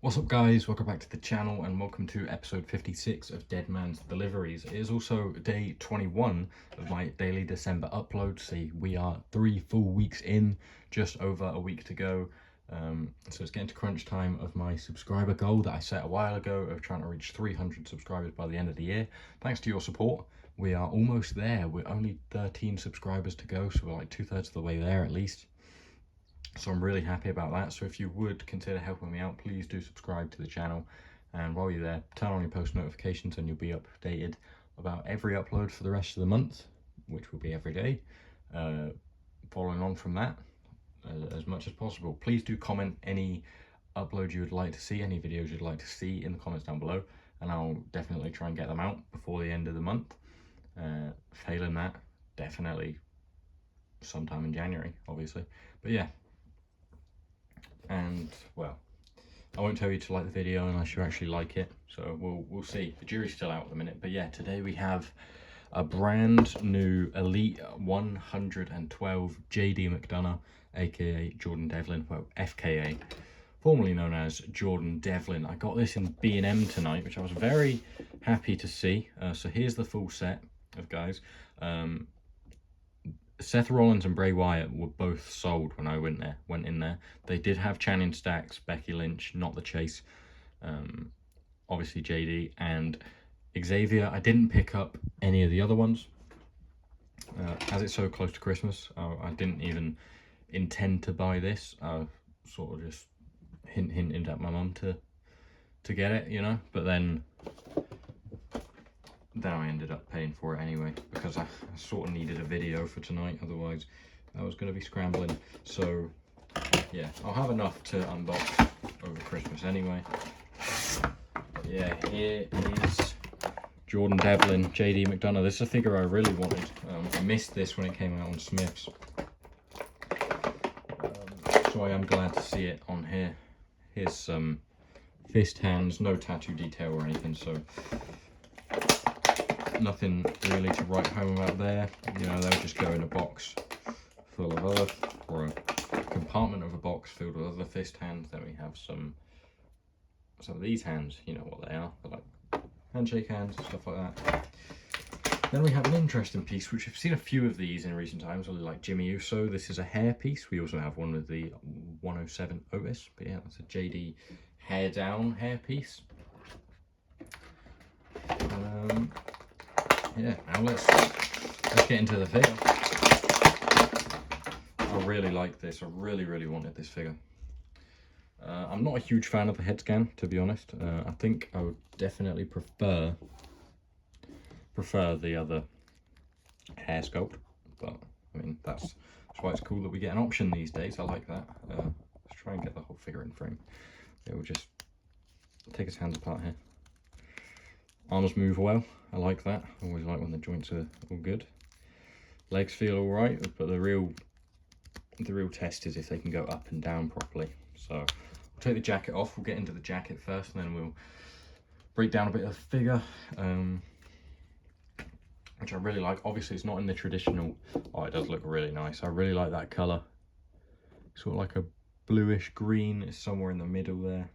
What's up guys, welcome back to the channel and welcome to episode 56 of Deadman's Deliveries. It is also day 21 of my daily December upload. See, we are 3 full weeks in, just over a week to go. So it's getting to crunch time of my subscriber goal that I set a while ago of trying to reach 300 subscribers by the end of the year. Thanks to your support, we are almost there. We're only 13 subscribers to go, so we're like 2/3 of the way there at least. So I'm really happy about that. So if you would consider helping me out, please do subscribe to the channel. And while you're there, turn on your post notifications and you'll be updated about every upload for the rest of the month, which will be every day. Following on from that, as much as possible, please do comment any uploads you would like to see, any videos you'd like to see in the comments down below, and I'll definitely try and get them out before the end of the month. Failing that, definitely sometime in January, obviously. But yeah. And well, I won't tell you to like the video unless you actually like it, so we'll see. The jury's still out at the minute. But yeah, today we have a brand new Elite 112 JD Mcdonagh, aka Jordan Devlin, well, FKA, formerly known as Jordan Devlin. I got this in B&M tonight, which I was very happy to see. So here's the full set of guys. Seth Rollins and Bray Wyatt were both sold when I went in there. They did have Channing Stacks, Becky Lynch, not the Chase, obviously JD, and Xavier. I didn't pick up any of the other ones. As it's so close to Christmas, I didn't even intend to buy this. I sort of just hinted at my mum to get it, you know, but then I ended up paying for it anyway, because I sort of needed a video for tonight, otherwise I was going to be scrambling. So yeah, I'll have enough to unbox over Christmas anyway. But yeah, here is Jordan Devlin, JD Mcdonagh. This is a figure I really wanted. I missed this when it came out on Smith's, so I am glad to see it on here. Here's some fist hands, no tattoo detail or anything, so nothing really to write home about there. You know, they'll just go in a box full of earth, or a compartment of a box filled with other fist hands. Then we have some of these hands, you know what they are. They're like handshake hands and stuff like that. Then we have an interesting piece, which I've seen a few of these in recent times, really like Jimmy Uso. This is a hair piece. We also have one with the 107 Otis, but yeah, that's a JD hair down hair piece. Yeah, now let's get into the figure. I really like this. I really wanted this figure. I'm not a huge fan of the head scan, to be honest. I think I would definitely prefer the other hair sculpt, but I mean that's why it's cool that we get an option these days. I like that. Let's try and get the whole figure in frame. Yeah, we'll just take his hands apart here. Arms move well. I like that. I always like when the joints are all good. Legs feel all right, but the real test is if they can go up and down properly. So we'll take the jacket off. We'll get into the jacket first, and then we'll break down a bit of the figure, which I really like. Obviously, it's not in the traditional. Oh, it does look really nice. I really like that color. Sort of like a bluish green. It's somewhere in the middle there.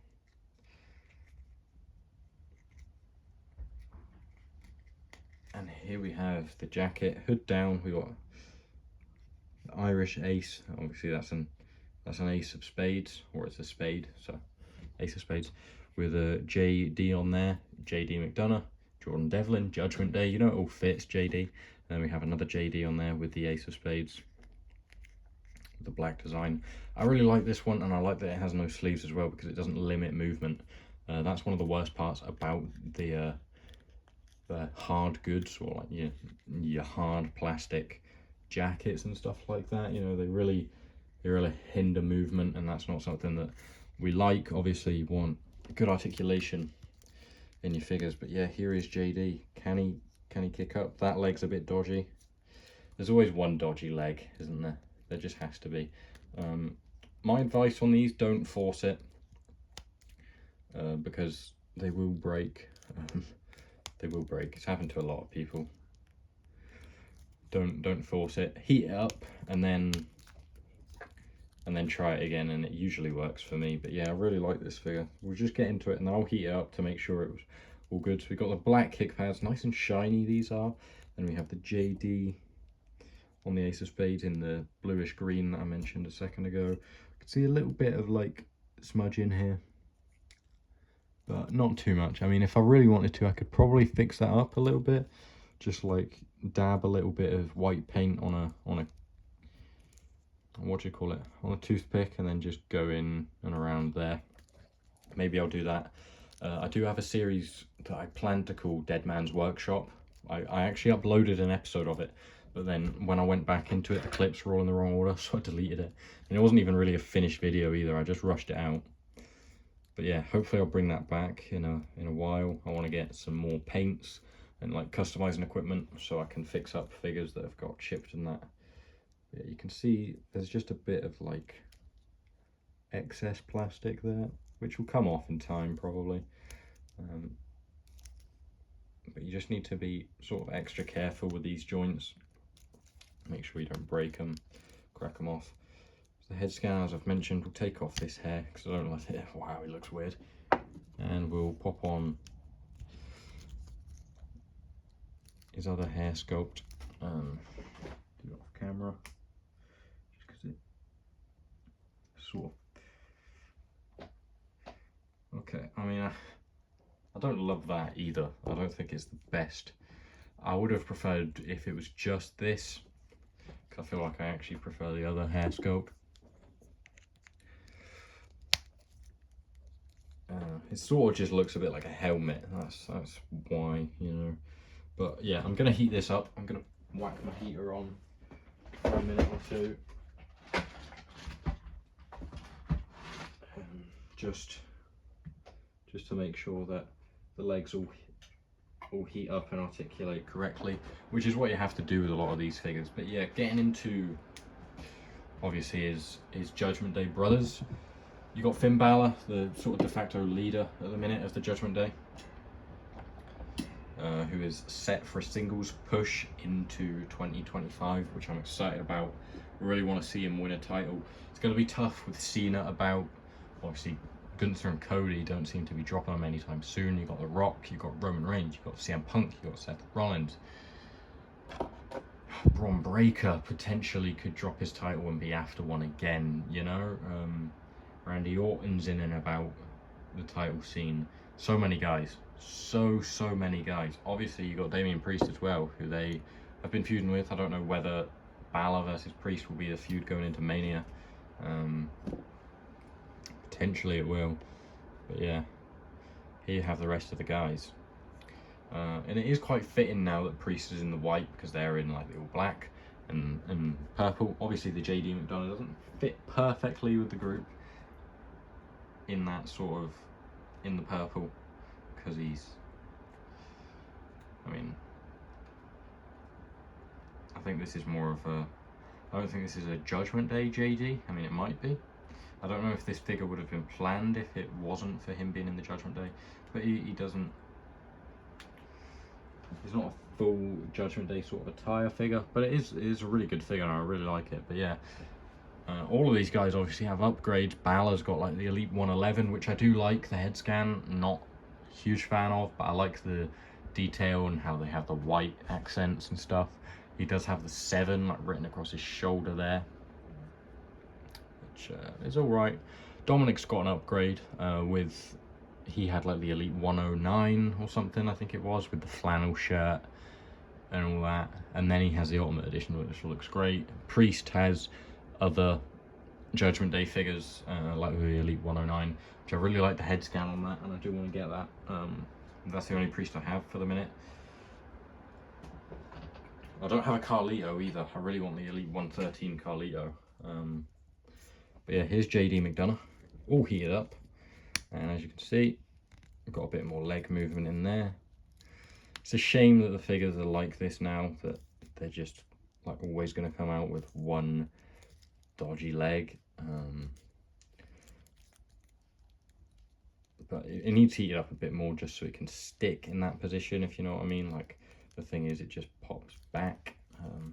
And here we have the jacket, hood down. We got the Irish ace. Obviously, that's an ace of spades, or it's a spade. So ace of spades with a JD on there. JD Mcdonagh, Jordan Devlin, Judgment Day. You know, it all fits JD. And then we have another JD on there with the ace of spades, the black design. I really like this one, and I like that it has no sleeves as well, because it doesn't limit movement. That's one of the worst parts about the hard goods, or like your hard plastic jackets and stuff like that. You know, they really hinder movement, and that's not something that we like. Obviously, you want good articulation in your figures. But yeah, here is JD. Can he kick up? That leg's a bit dodgy. There's always one dodgy leg, isn't there? There just has to be. My advice on these: don't force it, because they will break. They will break. It's happened to a lot of people. Don't force it. Heat it up, and then and then try it again, and it usually works for me. But yeah, I really like this figure. We'll just get into it and I'll heat it up to make sure it was all good. So we've got the black kick pads, nice and shiny these are. Then we have the JD on the Ace of Spades in the bluish green that I mentioned a second ago. I can see a little bit of like smudge in here, but not too much. I mean, if I really wanted to, I could probably fix that up a little bit. Just like dab a little bit of white paint on a what do you call it, on a toothpick, and then just go in and around there. Maybe I'll do that. I do have a series that I plan to call Deadman's Workshop. I actually uploaded an episode of it, but then when I went back into it, the clips were all in the wrong order, so I deleted it. And it wasn't even really a finished video either, I just rushed it out. But yeah, hopefully I'll bring that back in a while. I want to get some more paints and like customizing equipment so I can fix up figures that have got chipped and that. Yeah, you can see there's just a bit of like excess plastic there, which will come off in time probably. But you just need to be sort of extra careful with these joints. Make sure you don't break them, crack them off. So the head scan, as I've mentioned, we'll take off this hair because I don't like it. Wow, it looks weird. And we'll pop on his other hair sculpt. Do it off camera. Sort of. Okay, I mean, I don't love that either. I don't think it's the best. I would have preferred if it was just this, because I feel like I actually prefer the other hair sculpt. It sort of just looks a bit like a helmet. That's why, you know. But yeah, I'm gonna heat this up. I'm gonna whack my heater on for a minute or two. Just to make sure that the legs all heat up and articulate correctly, which is what you have to do with a lot of these figures. But yeah, getting into obviously his Judgment Day brothers. You got Finn Balor, the sort of de facto leader at the minute of the Judgment Day, who is set for a singles push into 2025, which I'm excited about. I really want to see him win a title. It's going to be tough with Cena about. Obviously, Gunther and Cody don't seem to be dropping them anytime soon. You've got The Rock, you've got Roman Reigns, you've got CM Punk, you've got Seth Rollins. Braun Breaker potentially could drop his title and be after one again, you know. Randy Orton's in and about the title scene. So many guys. So many guys. Obviously, you've got Damian Priest as well, who they have been feuding with. I don't know whether Balor versus Priest will be the feud going into Mania. Potentially it will, but yeah, here you have the rest of the guys, and it is quite fitting now that Priest is in the white, because they're in like the all black and purple. Obviously the JD Mcdonagh doesn't fit perfectly with the group in that sort of in the purple, because he's, I mean, I think this is more of a, I don't think this is a Judgment Day JD. I mean, it might be. I don't know if this figure would have been planned if it wasn't for him being in the Judgment Day, but he doesn't, he's not a full Judgment Day sort of attire figure, but it is a really good figure and I really like it. But yeah, all of these guys obviously have upgrades. Balor's got like the Elite 111, which I do like. The head scan, not a huge fan of, but I like the detail and how they have the white accents and stuff. He does have the 7 like written across his shoulder there, which is all right. Dominic's got an upgrade with, he had like the Elite 109 or something, I think it was, with the flannel shirt and all that. And then he has the Ultimate Edition, which looks great. Priest has other Judgment Day figures, like the Elite 109, which I really like the head scan on that, and I do want to get that. That's the only Priest I have for the minute. I don't have a Carlito either. I really want the Elite 113 Carlito. But yeah, here's JD Mcdonagh, all heated up. And as you can see, I've got a bit more leg movement in there. It's a shame that the figures are like this now, that they're just like always going to come out with one dodgy leg. But it needs heated up a bit more just so it can stick in that position, if you know what I mean. Like, the thing is, it just pops back.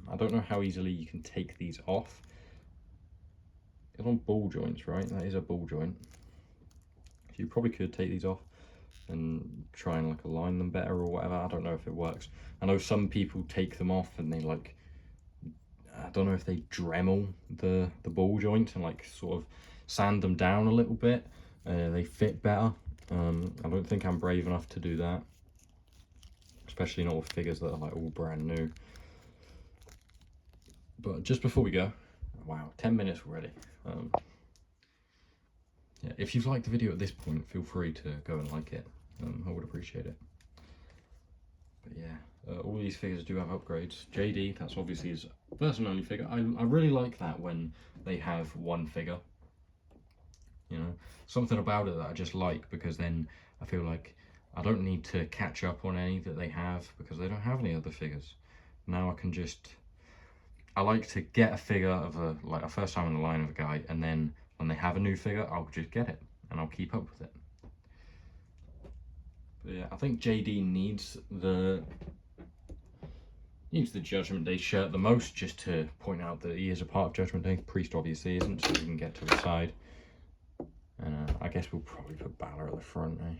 I don't know how easily you can take these off. it's on ball joints, right? That is a ball joint. So you probably could take these off and try and like align them better or whatever. I don't know if it works. I know some people take them off and they like, I don't know if they Dremel the ball joint and like sort of sand them down a little bit. They fit better. I don't think I'm brave enough to do that, especially not with figures that are like all brand new. But just before we go, wow, 10 minutes already. Yeah, if you've liked the video at this point, feel free to go and like it. I would appreciate it. But yeah, all these figures do have upgrades. JD, that's obviously his first and only figure. I really like that when they have one figure. You know, something about it that I just like, because then I feel like I don't need to catch up on any that they have because they don't have any other figures. Now I can just, I like to get a figure of a first time in the line of a guy, and then when they have a new figure, I'll just get it and I'll keep up with it. But yeah, I think JD needs the Judgment Day shirt the most, just to point out that he is a part of Judgment Day. Priest obviously isn't, so we can get to the side. And I guess we'll probably put Balor at the front, eh?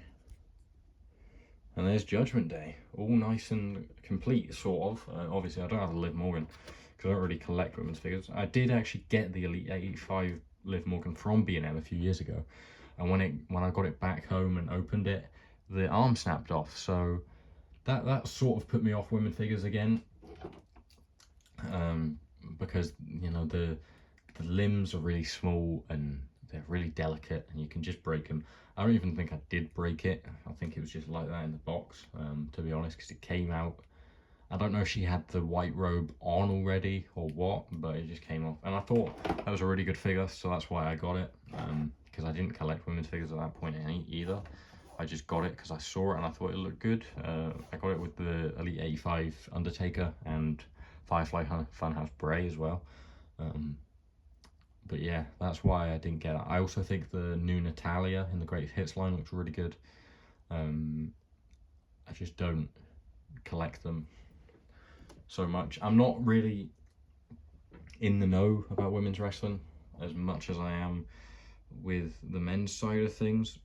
And there's Judgment Day, all nice and complete, sort of. Obviously, I don't have a Liv Morgan because I don't really collect women's figures. I did actually get the Elite 85 Liv Morgan from B&M a few years ago, and when I got it back home and opened it, the arm snapped off. So that sort of put me off women figures again, because you know the limbs are really small and they're really delicate and you can just break them. I don't even think I did break it. I think it was just like that in the box, to be honest, because it came out. I don't know if she had the white robe on already or what, but it just came off. And I thought that was a really good figure, so that's why I got it, because I didn't collect women's figures at that point either. I just got it because I saw it and I thought it looked good. I got it with the Elite 85 Undertaker and Firefly Funhouse Bray as well. But yeah, that's why I didn't get it. I also think the new Natalia in the Greatest Hits line looks really good. I just don't collect them so much. I'm not really in the know about women's wrestling as much as I am with the men's side of things,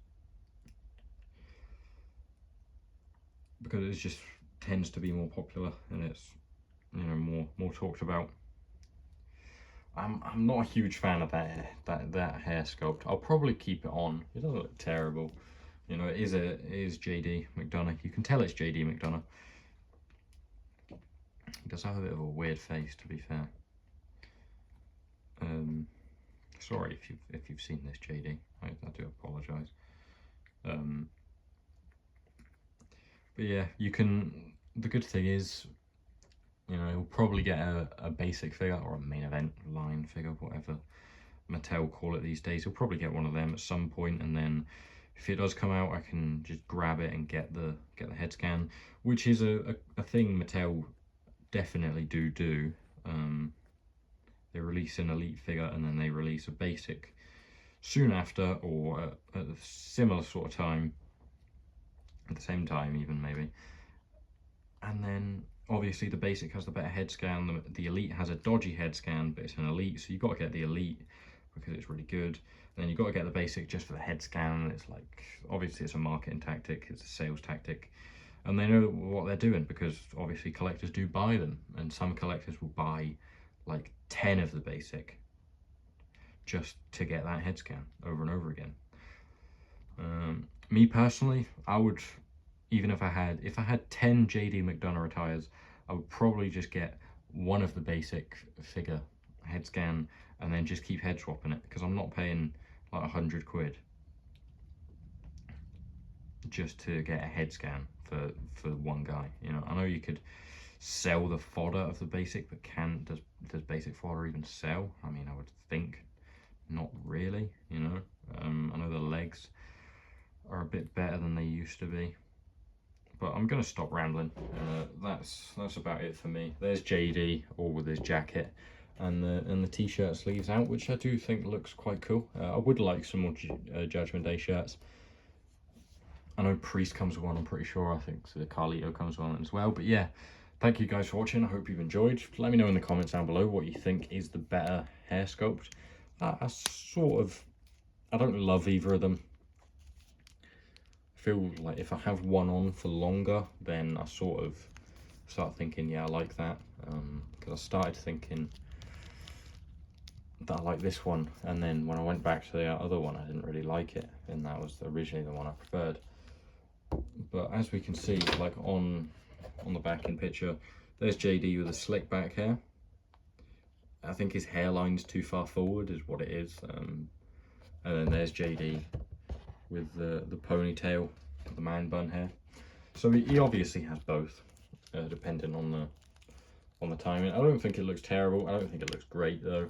because it just tends to be more popular and it's, you know, more talked about. I'm not a huge fan of that hair sculpt. I'll probably keep it on. It doesn't look terrible. You know, it is JD Mcdonagh. You can tell it's JD Mcdonagh. He does have a bit of a weird face, to be fair. Sorry if you've seen this, JD. I do apologise. But yeah, you can. The good thing is, you know, he'll probably get a basic figure or a main event line figure, whatever Mattel call it these days. He'll probably get one of them at some point, and then if it does come out, I can just grab it and get the head scan, which is a thing Mattel definitely do. They release an elite figure and then they release a basic soon after, or at a similar sort of time, at the same time even maybe. And then obviously the basic has the better head scan. The elite has a dodgy head scan, but it's an elite, so you've got to get the elite because it's really good. And then you've got to get the basic just for the head scan. It's like, obviously it's a marketing tactic, it's a sales tactic, and they know what they're doing because obviously collectors do buy them, and some collectors will buy like 10 of the basic just to get that head scan over and over again. Me personally, I would, even if I had 10 JD Mcdonagh retires, I would probably just get one of the basic figure head scan and then just keep head swapping it, because I'm not paying like 100 quid just to get a head scan for one guy. You know, I know you could sell the fodder of the basic, but does basic fodder even sell? I mean, I would think not really, you know. I know the legs are a bit better than they used to be, but I'm gonna stop rambling. That's about it for me. There's JD, all with his jacket and the t-shirt sleeves out, which I do think looks quite cool. I would like some more Judgment Day shirts. I know Priest comes with one, I'm pretty sure. I think so, Carlito comes with one as well. But yeah, thank you guys for watching. I hope you've enjoyed. Let me know in the comments down below what you think is the better hair sculpt I sort of, I don't love either of them. I feel like if I have one on for longer, then I sort of start thinking, yeah, I like that. Because I started thinking that I like this one, and then when I went back to the other one, I didn't really like it, and that was originally the one I preferred. But as we can see, like on the back in picture, there's JD with a slick back hair. I think his hairline's too far forward is what it is. And then there's JD with the ponytail, the man bun hair. So he obviously has both, depending on the timing. I don't think it looks terrible. I don't think it looks great though.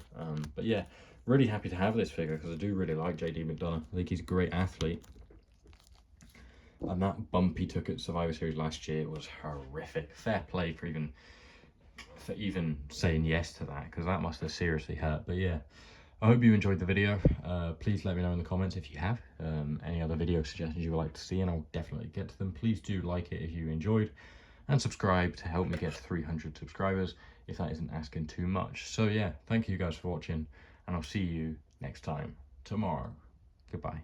But yeah, really happy to have this figure because I do really like JD Mcdonagh. I think he's a great athlete. And that bump he took at Survivor Series last year was horrific. Fair play for even saying yes to that, because that must have seriously hurt. But yeah, I hope you enjoyed the video. Please let me know in the comments if you have any other video suggestions you would like to see, and I'll definitely get to them. Please do like it if you enjoyed, and subscribe to help me get to 300 subscribers if that isn't asking too much. So yeah, thank you guys for watching, and I'll see you next time tomorrow. Goodbye.